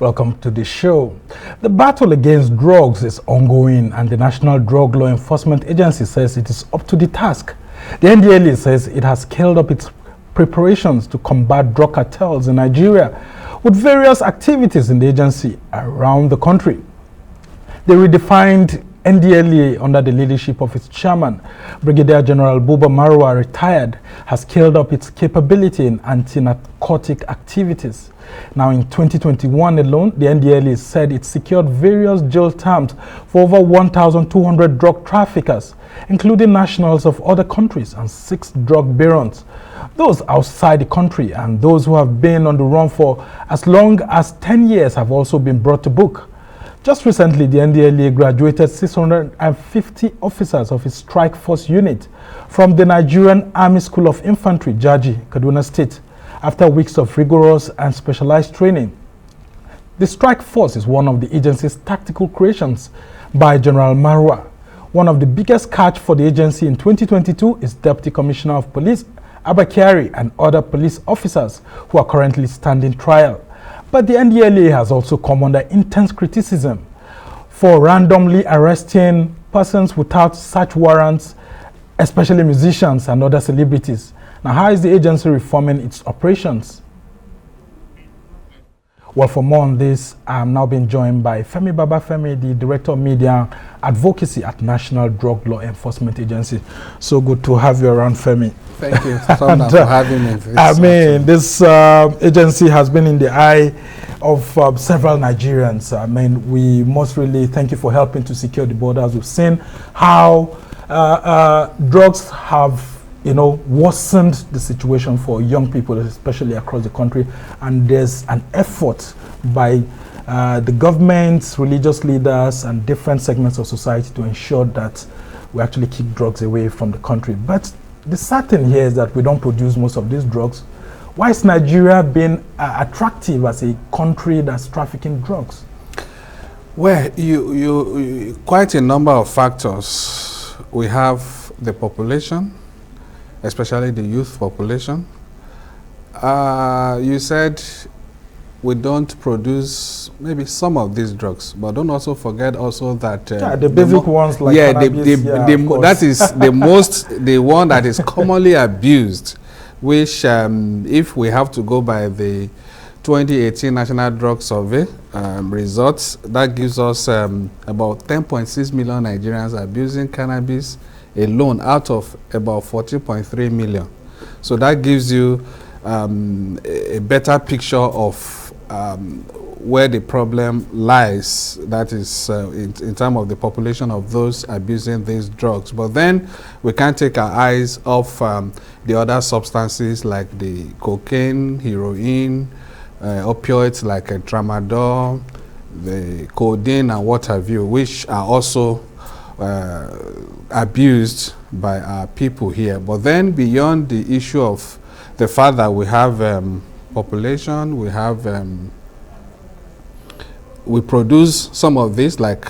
Welcome to the show. The battle against drugs is ongoing, and the National Drug Law Enforcement Agency says it is up to the task. The Ndlea says it has scaled up its preparations to combat drug cartels in Nigeria, with various activities in the agency around the country. The redefined Ndlea, under the leadership of its chairman, Brigadier General Buba Marwa, retired, has scaled up its capability in anti-narcotic activities. Now, in 2021 alone, the Ndlea said it secured various jail terms for over 1,200 drug traffickers, including nationals of other countries, and 6 drug barons. Those outside the country and those who have been on the run for as long as 10 years have also been brought to book. Just recently, the Ndlea graduated 650 officers of its strike force unit from the Nigerian Army School of Infantry, Jaji, Kaduna State, after weeks of rigorous and specialized training. The strike force is one of the agency's tactical creations by General Marwa. One of the biggest catch for the agency in 2022 is Deputy Commissioner of Police Abakari and other police officers who are currently standing trial. But the Ndlea has also come under intense criticism for randomly arresting persons without search warrants, especially musicians and other celebrities. Now, how is the agency reforming its operations? Well, for more on this, I'm now being joined by Femi Babafemi, the Director of Media and Advocacy at National Drug Law Enforcement Agency. So good to have you around, Femi. Thank you so much for having me. This agency has been in the eye of several Nigerians. We must really thank you for helping to secure the borders. We've seen how drugs have worsened the situation for young people, especially across the country. And there's an effort by the governments, religious leaders, and different segments of society to ensure that we actually keep drugs away from the country. But the sad thing here is that we don't produce most of these drugs. Why is Nigeria being attractive as a country that's trafficking drugs? Well, you quite a number of factors. We have the population, especially the youth population. You said we don't produce maybe some of these drugs, but don't also forget also that the basic ones like cannabis, that is the one that is commonly abused, which if we have to go by the 2018 National Drug Survey results, that gives us about 10.6 million Nigerians abusing cannabis alone out of about 14.3 million. So that gives you a better picture of where the problem lies, that is in terms of the population of those abusing these drugs. But then we can't take our eyes off the other substances like the cocaine, heroin, opioids like tramadol, the codeine and what have you, which are also abused by our people here. But then beyond the issue of the fact that we have population, we have we produce some of this like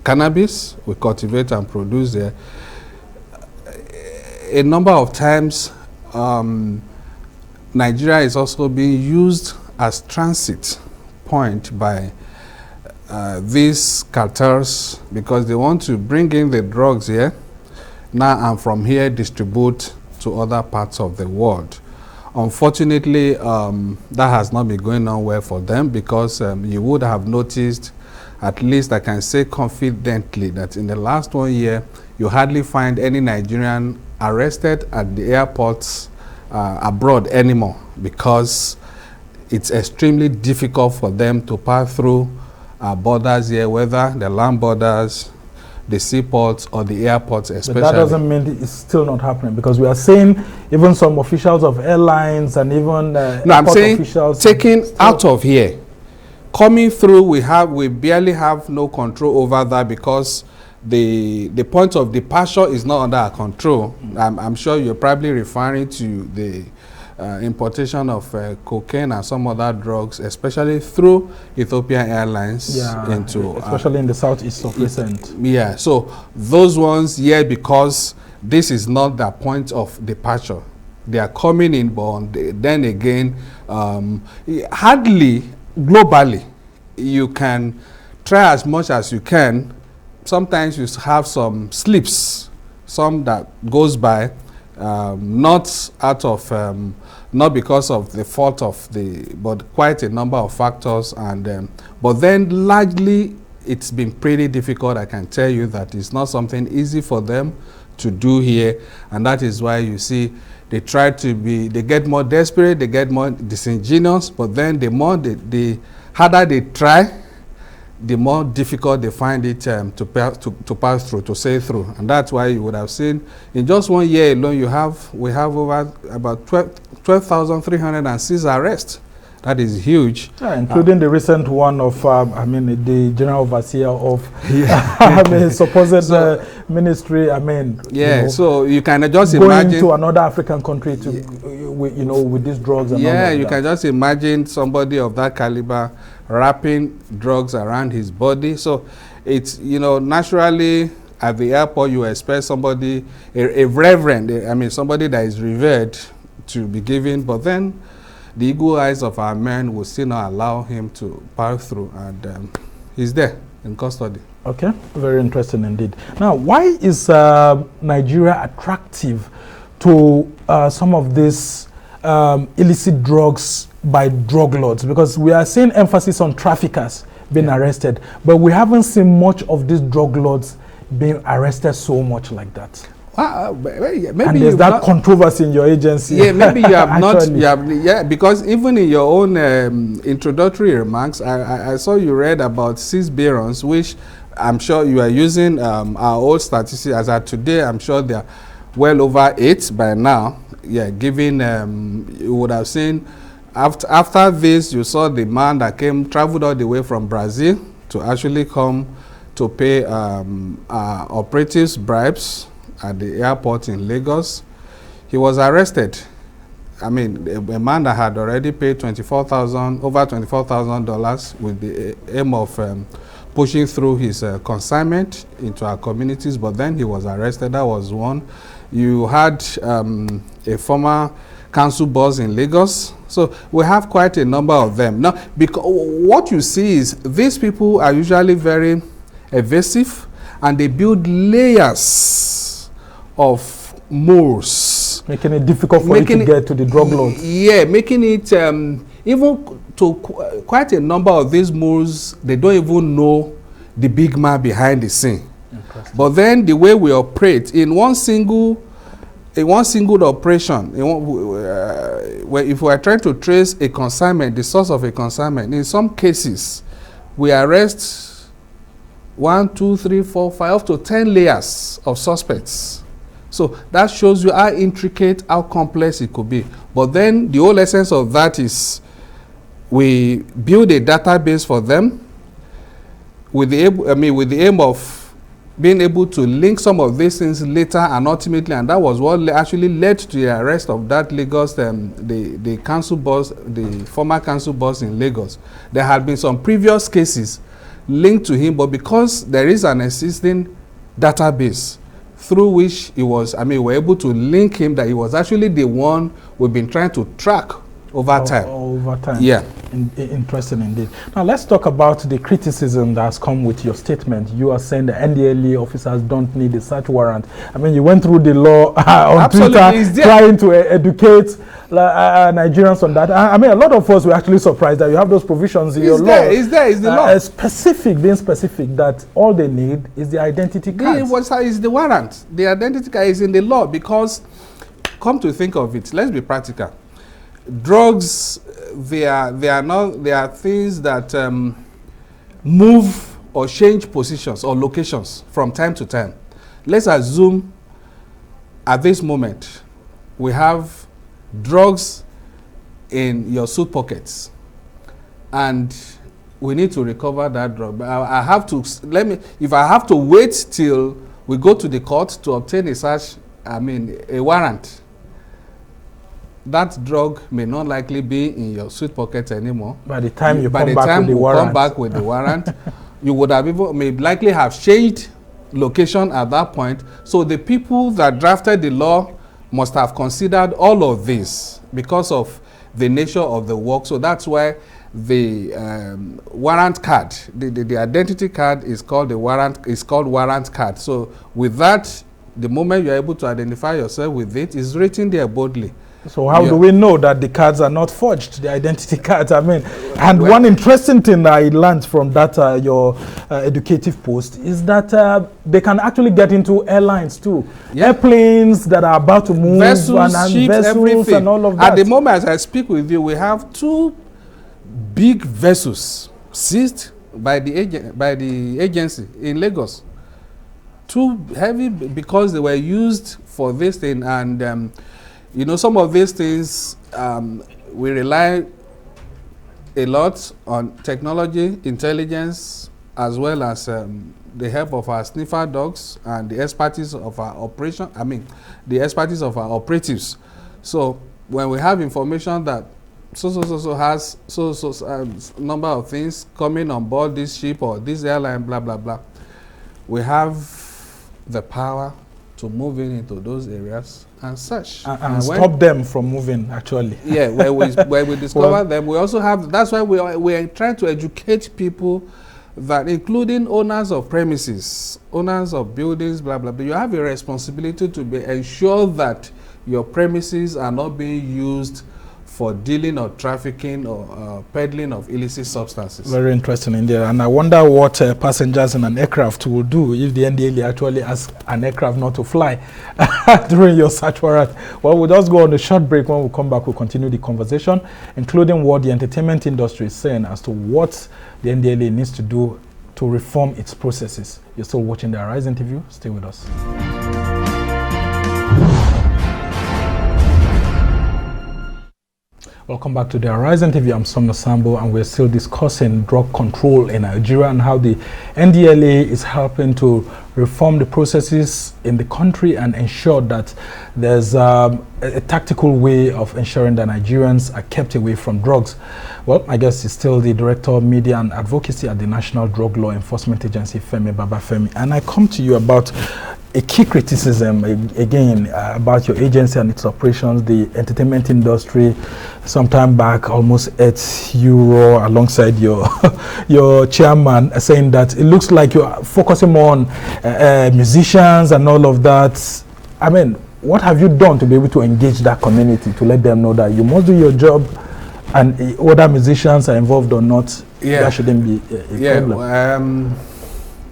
cannabis, we cultivate and produce there. A number of times Nigeria is also being used as transit point by these cartels, because they want to bring in the drugs here now and from here distribute to other parts of the world. Unfortunately, that has not been going on well for them, because you would have noticed, at least I can say confidently, that in the last 1 year you hardly find any Nigerian arrested at the airports abroad anymore, because it's extremely difficult for them to pass through borders here, whether the land borders, the seaports, or the airports especially. But that doesn't mean it's still not happening, because we are seeing even some officials of airlines and even I'm saying officials taking out of here, coming through, we barely have no control over that, because the point of departure is not under our control. I'm sure you're probably referring to the importation of cocaine and some other drugs, especially through Ethiopian Airlines, into especially in the southeast of recent. Yeah, so those ones, because this is not the point of departure. they are coming in, but then again, hardly globally, you can try as much as you can. Sometimes you have some slips, some that goes by, not out of, not because of the fault of but quite a number of factors, and but then largely it's been pretty difficult. I can tell you that it's not something easy for them to do here, and that is why you see they get more desperate, they get more disingenuous, but then the harder they try, the more difficult they find it to pass through, to sail through. And that's why you would have seen in just 1 year alone, we have over about 12,306 arrests. That is huge. Yeah, including the recent one of, the general overseer of, supposed ministry. Yeah, so you can just going imagine to another African country to, with these drugs. And yeah, all you that. can just imagine somebody of that caliber wrapping drugs around his body. So it's, naturally at the airport you expect somebody, a reverend, somebody that is revered to be given, but then the eagle eyes of our men will still not allow him to pass through, and he's there in custody. Okay, very interesting indeed. Now, why is Nigeria attractive to some of these illicit drugs by drug lords? Because we are seeing emphasis on traffickers being arrested, but we haven't seen much of these drug lords being arrested so much like that. Maybe and there's that controversy in your agency. Yeah, maybe you have not. Because even in your own introductory remarks, I saw you read about 6 barons, which I'm sure you are using our old statistics. As of today, I'm sure they are well over 8 by now. Yeah, given you would have seen after this, you saw the man that traveled all the way from Brazil to actually come to pay operatives bribes at the airport in Lagos. He was arrested. A man that had already paid over $24,000 with the aim of pushing through his consignment into our communities, but then he was arrested. That was one. You had a former council boss in Lagos. So we have quite a number of them. Now, because what you see is these people are usually very evasive, and they build layers of moors, making it difficult for you to get to the drug lords. Yeah, making it even to quite a number of these moors, they don't even know the big man behind the scene. But then the way we operate in one single operation, where if we are trying to trace a consignment, the source of a consignment, in some cases we arrest 1, 2, 3, 4, 5, up to 10 layers of suspects. So that shows you how intricate, how complex it could be. But then the whole essence of that is we build a database for them with the aim of being able to link some of these things later and ultimately, and that was what actually led to the arrest of that Lagos, the council boss, the former council boss in Lagos. There had been some previous cases linked to him, but because there is an existing database through which he was, we were able to link him that he was actually the one we've been trying to track over time. Over time. Yeah. Interesting indeed. Now let's talk about the criticism that has come with your statement. You are saying the Ndlea officers don't need a search warrant. You went through the law on Twitter trying to educate Nigerians on that. A lot of us were actually surprised that you have those provisions in your law. Is the law. Being specific that all they need is the identity card. Is the warrant. The identity card is in the law because, come to think of it, let's be practical. Drugs, they are things that move or change positions or locations from time to time. Let's assume at this moment we have drugs in your suit pockets and we need to recover that drug. I have to if I have to wait till we go to the court to obtain a search, a warrant, that drug may not likely be in your suit pocket anymore. By the time you come back with the warrant, you would have may likely have changed location at that point. So the people that drafted the law must have considered all of this because of the nature of the work. So that's why the warrant card, the identity card is called the warrant, is called warrant card. So with that, the moment you're able to identify yourself with it, is written there boldly. So how do we know that the cards are not forged, the identity cards? I mean, and one interesting thing I learned from that your educative post is that they can actually get into airlines too. Yeah. Airplanes that are about to move, vessels, and ships, vessels everything. And all of that. At the moment as I speak with you, we have 2 big vessels seized by the agency in Lagos. 2 heavy because they were used for this thing, and you know, some of these things, we rely a lot on technology, intelligence, as well as the help of our sniffer dogs and the expertise of our operation. I mean, the expertise of our operatives. So when we have information that so has number of things coming on board this ship or this airline, blah blah blah, we have the power to move into those areas and search and stop them from moving. Actually, yeah, where we discover them, we also have. That's why we are trying to educate people, that including owners of premises, owners of buildings, blah blah blah. You have a responsibility to ensure that your premises are not being used for dealing or trafficking or peddling of illicit substances. Very interesting indeed. And I wonder what passengers in an aircraft will do if the Ndlea actually ask an aircraft not to fly during your search warrant. Well, we'll just go on a short break. When we come back, we'll continue the conversation, including what the entertainment industry is saying as to what the Ndlea needs to do to reform its processes. You're still watching the Arise interview. Stay with us. Welcome back to the Horizon TV. I'm Somna Sambo, and we're still discussing drug control in Nigeria and how the Ndlea is helping to reform the processes in the country and ensure that there's a tactical way of ensuring that Nigerians are kept away from drugs. Well, I guess it's still the Director of Media and Advocacy at the National Drug Law Enforcement Agency, Femi Babafemi. And I come to you about a key criticism, again, about your agency and its operations. The entertainment industry, sometime back, almost ate euro alongside your your chairman, saying that it looks like you're focusing more on musicians and all of that. I mean, what have you done to be able to engage that community, to let them know that you must do your job, and whether musicians are involved or not, that shouldn't be a problem?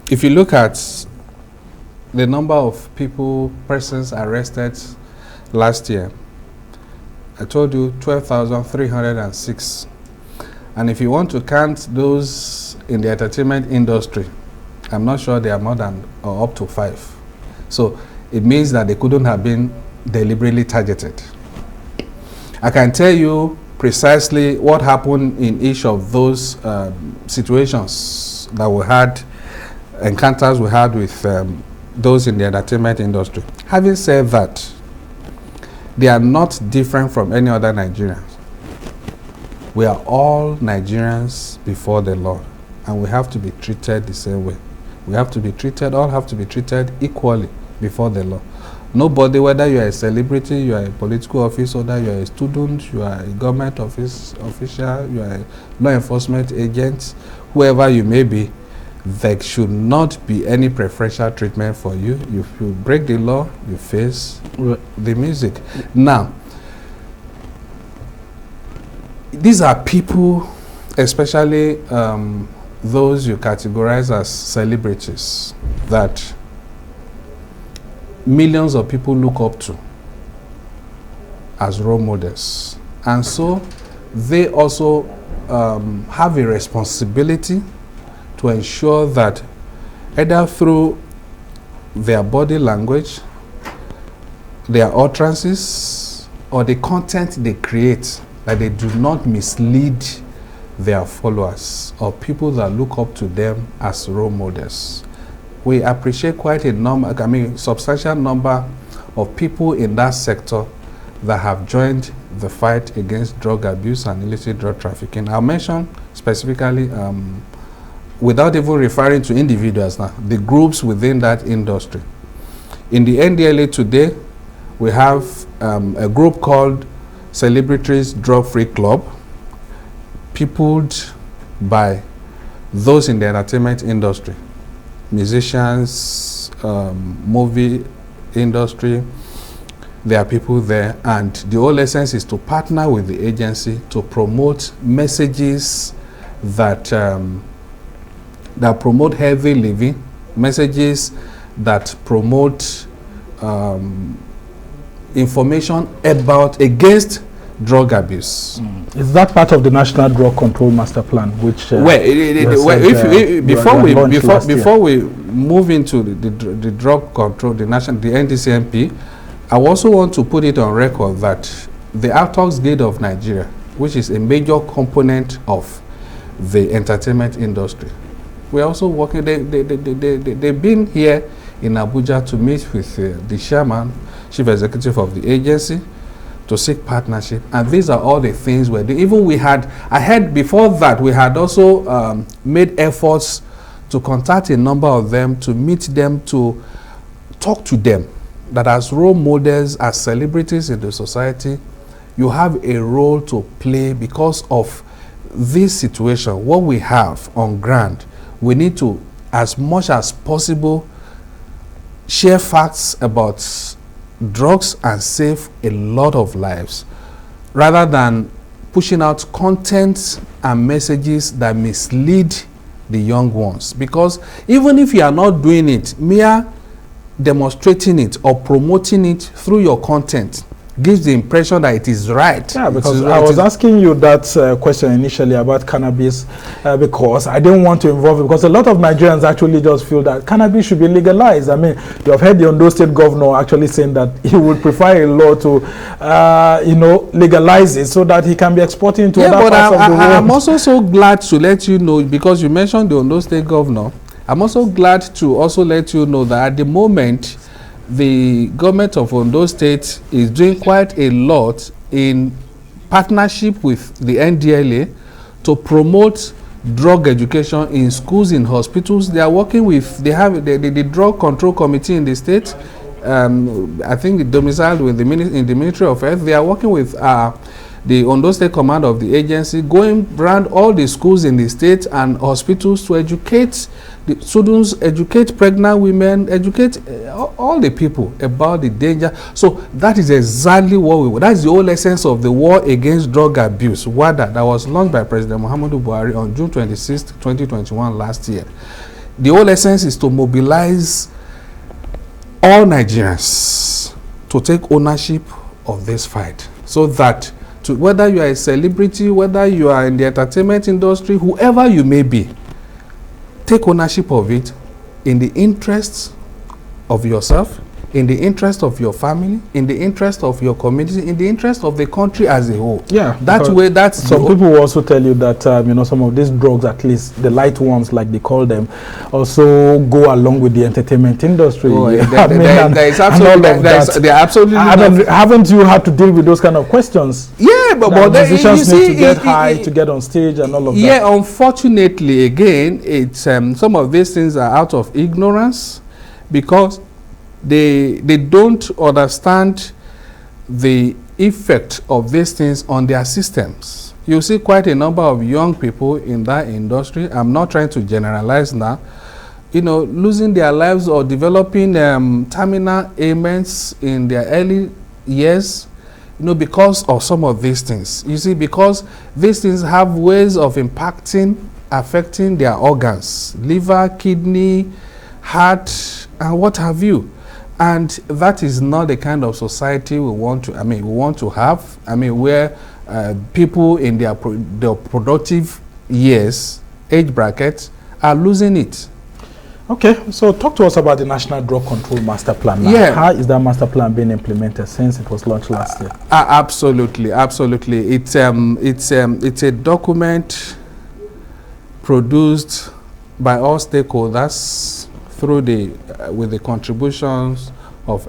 If you look at the number of persons arrested last year, I told you 12,306. And if you want to count those in the entertainment industry, I'm not sure they are more than or up to 5. So it means that they couldn't have been deliberately targeted. I can tell you precisely what happened in each of those situations that we had, encounters we had with those in the entertainment industry. Having said that, they are not different from any other Nigerians. We are all Nigerians before the law, and we have to be treated the same way. We have to be treated, all have to be treated equally before the law. Nobody, whether you are a celebrity, you are a political officer, you are a student, you are a government official, you are a law enforcement agent, whoever you may be, there should not be any preferential treatment for you. If you break the law, you face the music. Now, these are people, especially those you categorize as celebrities, that millions of people look up to as role models. And so they also have a responsibility to ensure that either through their body language, their utterances, or the content they create, that they do not mislead their followers or people that look up to them as role models. We appreciate quite a substantial number of people in that sector that have joined the fight against drug abuse and illicit drug trafficking. I'll mention specifically, without even referring to individuals now, the groups within that industry. In the Ndlea today, We have a group called Celebrities Drug Free Club, peopled by those in the entertainment industry, musicians, movie industry. There are people there, and the whole essence is to partner with the agency to promote messages that that promote healthy living, messages that promote information against drug abuse. Is that part of the National Drug Control Master Plan, which before we move into the drug control, the NDCMP, I also want to put it on record that the Actors Guild of Nigeria, which is a major component of the entertainment industry, we're also working. They've been here in Abuja to meet with the chairman, chief executive of the agency, to seek partnership, and these are all the things we're doing. Even before that, we had also made efforts to contact a number of them, to meet them, to talk to them, that as role models, as celebrities in the society, you have a role to play because of this situation. What we have on ground, we need to, as much as possible, share facts about drugs and save a lot of lives, rather than pushing out content and messages that mislead the young ones. Because even if you are not doing it, mere demonstrating it or promoting it through your content gives the impression that it is right. Yeah, because I was asking you that question initially about cannabis because I didn't want to involve it, because a lot of Nigerians actually just feel that cannabis should be legalized. I mean, you have heard the Ondo State governor actually saying that he would prefer a law to, legalize it so that he can be exporting to other parts of the world. I'm also so glad to let you know, because you mentioned the Ondo State governor, I'm also glad to also let you know that at the moment, the government of Ondo State is doing quite a lot in partnership with the Ndlea to promote drug education in schools, in hospitals. They are working with, they have the drug control committee in the state, I think domiciled in the Ministry of Health. They are working with the Ondo State command of the agency, going around all the schools in the state and hospitals to educate the students, educate pregnant women, educate all the people about the danger. So that is exactly what that's the whole essence of the war against drug abuse, WADA, that was launched by President Muhammadu Buhari on June 26, 2021 last year. The whole essence is to mobilize all Nigerians to take ownership of this fight, so that whether you are a celebrity, whether you are in the entertainment industry, whoever you may be, take ownership of it in the interests of yourself, in the interest of your family, in the interest of your community, in the interest of the country as a whole. Yeah, that's some people will also tell you that some of these drugs, at least the light ones like they call them, also go along with the entertainment industry. Haven't you had to deal with those kind of questions? Yeah, but musicians need to get high to get on stage and all of that. Yeah, unfortunately, again, it's some of these things are out of ignorance, because they don't understand the effect of these things on their systems. You see quite a number of young people in that industry, I'm not trying to generalize now, losing their lives or developing terminal ailments in their early years, because of some of these things. You see, because these things have ways of affecting their organs, liver, kidney, heart, and what have you. And that is not the kind of society we want to have, where people in their productive years, age brackets, are losing it. Okay, so talk to us about the National Drug Control Master Plan now. Yeah. How is that master plan being implemented since it was launched last year? Absolutely. It's a document produced by all stakeholders through with the contributions of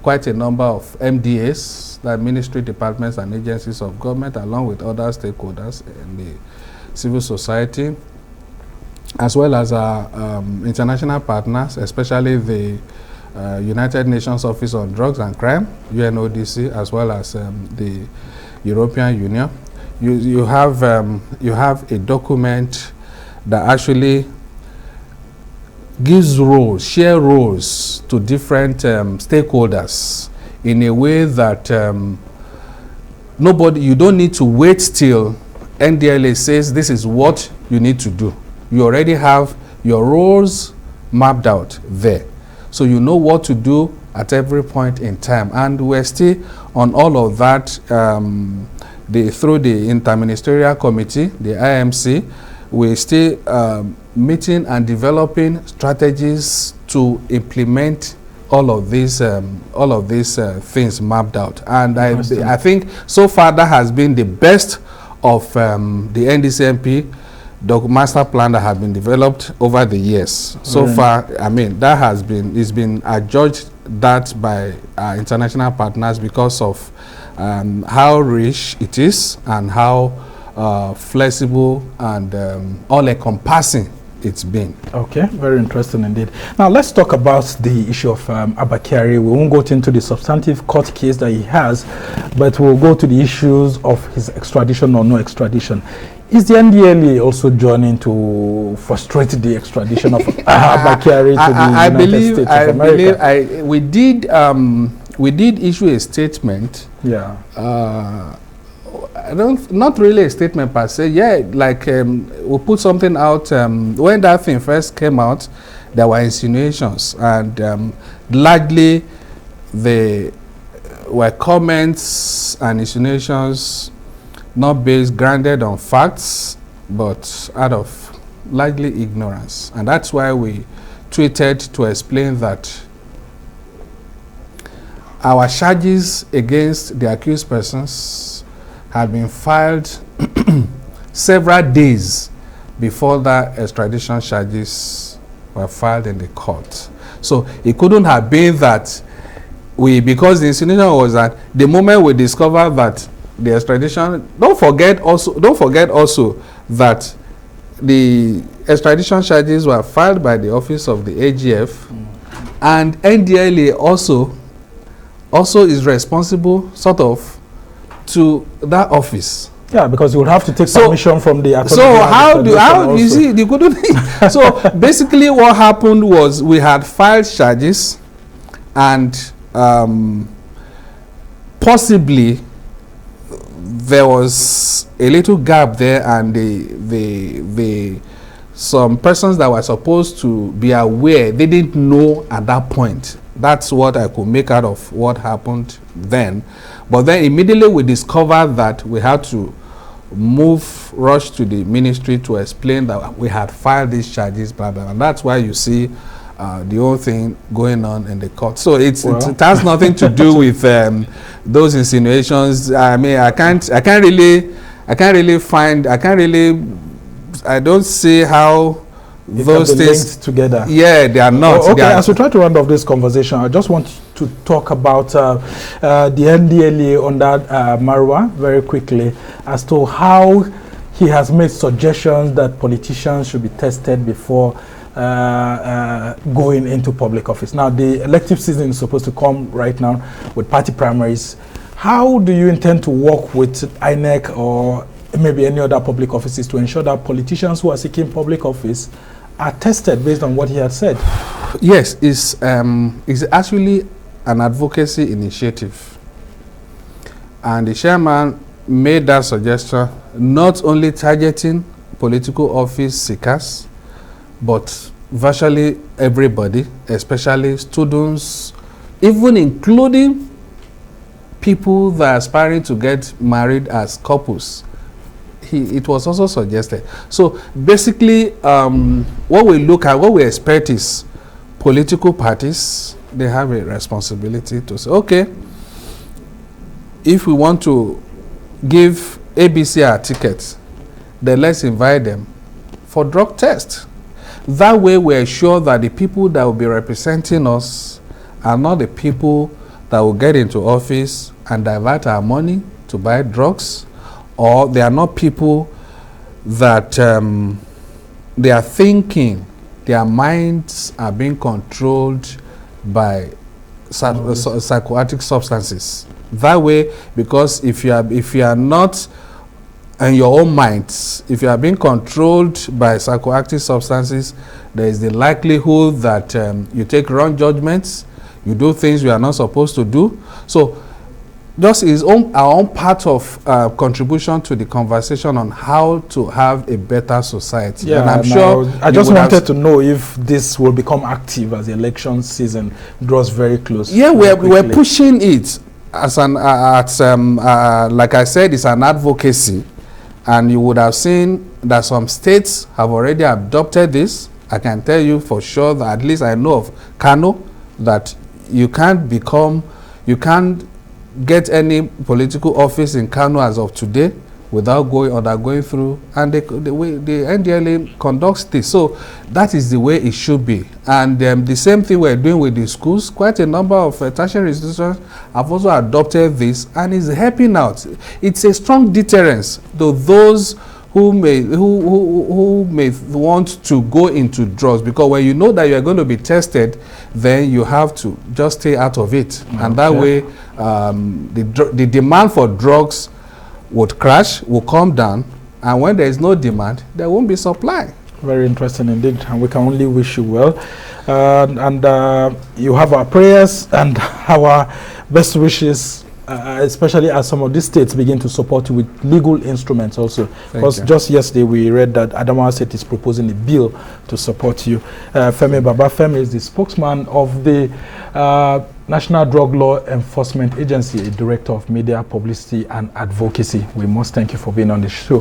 quite a number of MDAs, that ministry departments and agencies of government, along with other stakeholders in the civil society, as well as our international partners, especially the United Nations Office on Drugs and Crime, UNODC, as well as the European Union. You have a document that actually gives roles, share roles to different stakeholders in a way that you don't need to wait till Ndlea says this is what you need to do. You already have your roles mapped out there. So you know what to do at every point in time. And we're still on all of that through the Interministerial Committee, the IMC. We're still meeting and developing strategies to implement all of these things mapped out. And I think so far that has been the best of the NDCMP master plan that has been developed over the years. So far, I mean, it's been adjudged that by our international partners because of how rich it is and how flexible and all-encompassing it's been. Okay, very interesting indeed. Now let's talk about the issue of Abakari. We won't go into the substantive court case that he has, but we'll go to the issues of his extradition or no extradition. Is the Ndlea also joining to frustrate the extradition of Abakari to the United States of America? We did issue a statement. Yeah. Not really a statement per se. Yeah, like we put something out when that thing first came out. There were insinuations, and largely they were comments and insinuations not grounded on facts, but out of largely ignorance. And that's why we tweeted to explain that our charges against the accused persons had been filed several days before that extradition charges were filed in the court. So it couldn't have been that because the insinuation was that the moment we discovered that the extradition, don't forget also that the extradition charges were filed by the office of the AGF, and Ndlea also is responsible sort of to that office. Yeah, because you would have to take permission from the attorney. So how you see you couldn't so basically what happened was we had filed charges, and possibly there was a little gap there, and some persons that were supposed to be aware, they didn't know at that point. That's what I could make out of what happened then. But then immediately we discovered that we had to rush to the ministry to explain that we had filed these charges, blah, blah, and that's why you see the whole thing going on in the court. So it has nothing to do with those insinuations. I mean, I don't see how those things linked together. Yeah, they are not. Okay, as we try to round off this conversation, I just want to talk about the Ndlea under Marwa very quickly as to how he has made suggestions that politicians should be tested before going into public office. Now, the elective season is supposed to come right now with party primaries. How do you intend to work with INEC or maybe any other public offices to ensure that politicians who are seeking public office are tested based on what he had said? Yes, it's actually an advocacy initiative. And the chairman made that suggestion, not only targeting political office seekers, but virtually everybody, especially students, even including people that are aspiring to get married as couples. It was also suggested. So basically, what we expect is political parties, they have a responsibility to say, okay, if we want to give ABC our tickets, then let's invite them for drug test. That way we ensure that the people that will be representing us are not the people that will get into office and divert our money to buy drugs, or they are not people that they are thinking, their minds are being controlled by psychoactive substances. That way, because if you are not in your own minds, if you are being controlled by psychoactive substances, there is the likelihood that you take wrong judgments, you do things you are not supposed to do. So just our own part of contribution to the conversation on how to have a better society. Yeah, and I'm sure I just wanted to know if this will become active as the election season draws very close. Yeah, we're pushing it as like I said, it's an advocacy, and you would have seen that some states have already adopted this. I can tell you for sure that at least I know of Kano that you can't get any political office in Kano as of today without undergoing through, and the way the Ndlea conducts this. So that is the way it should be. And the same thing we're doing with the schools. Quite a number of tertiary institutions have also adopted this, and is helping out. It's a strong deterrence to those who may want to go into drugs, because when you know that you are going to be tested, then you have to just stay out of it. Okay. And that way the demand for drugs would crash, will come down, and when there is no demand, there won't be supply. Very interesting indeed, and we can only wish you well. You have our prayers and our best wishes, especially as some of these states begin to support you with legal instruments also. Because just yesterday we read that Adamawa State is proposing a bill to support you. Femi Babafemi is the spokesman of the National Drug Law Enforcement Agency, a director of Media, Publicity and Advocacy. We must thank you for being on the show.